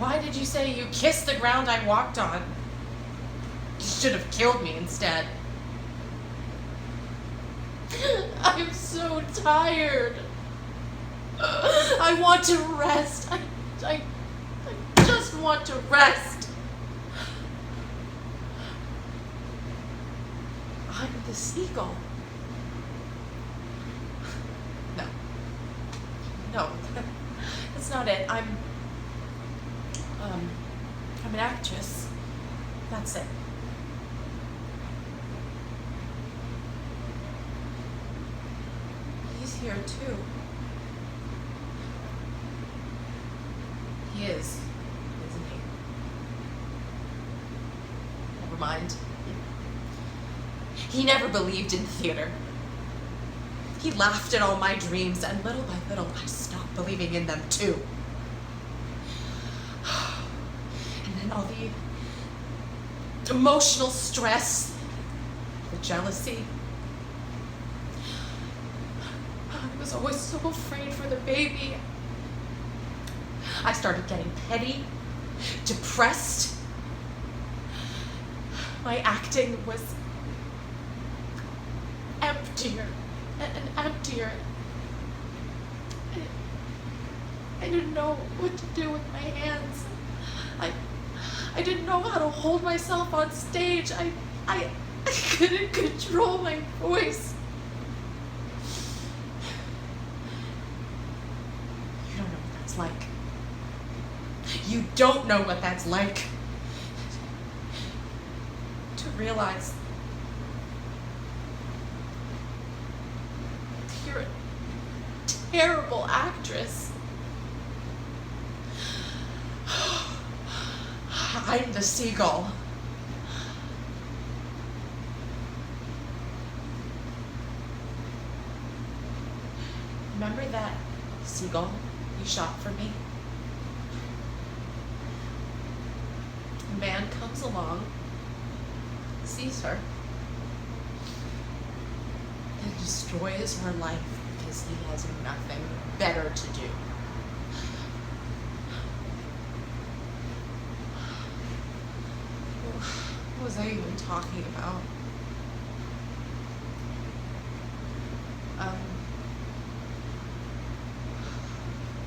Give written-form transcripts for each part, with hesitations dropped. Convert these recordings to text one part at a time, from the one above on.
Why did you say you kissed the ground I walked on? You should have killed me instead. I'm so tired. I want to rest. I just want to rest. I'm the seagull. No, that's not it. I'm an actress. That's it. He's here too. He is, isn't he? Never mind. He never believed in theater. He laughed at all my dreams, and little by little, I stopped believing in them too. And then all the emotional stress, the jealousy. I was always so afraid for the baby. I started getting petty, depressed. My acting was emptier and emptier. I didn't know what to do with my hands. I didn't know how to hold myself on stage. I couldn't control my voice. You don't know what that's like. You don't know what that's like. To realize you're a terrible actress. I'm the seagull. Remember that seagull you shot for me? A man comes along, sees her, and destroys her life because he has nothing better to do. What was I even talking about?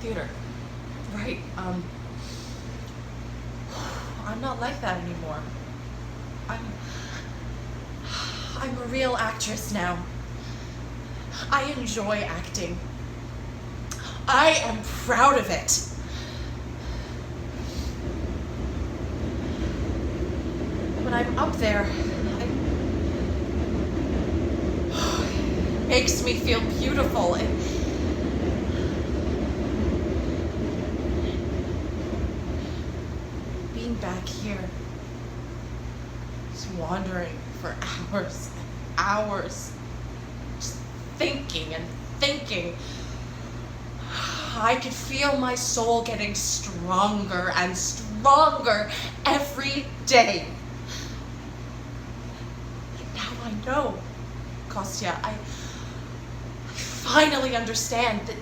Theater. Right. I'm not like that anymore. I'm a real actress now. I enjoy acting. I am proud of it. When I'm up there, it makes me feel beautiful. Being back here, just wandering for hours and hours, just thinking and thinking. I could feel my soul getting stronger and stronger every day. And now I know, Kostya, I finally understand that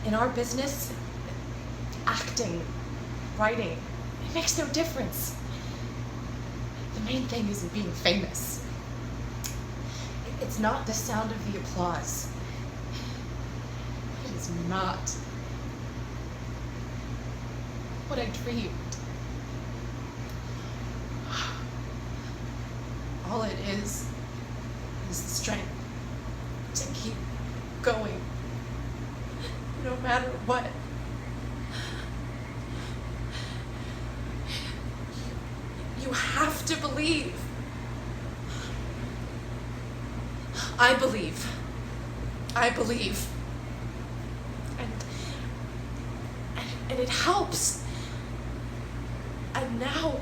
in our business, acting, writing, it makes no difference. The main thing isn't being famous. It's not the sound of the applause. It is not what I dreamed. All it is the strength to keep going, no matter what. You have to believe. I believe. And it helps. And now,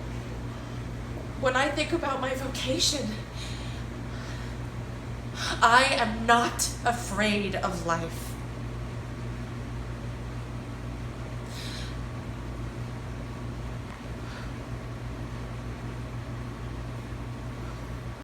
when I think about my vocation, I am not afraid of life.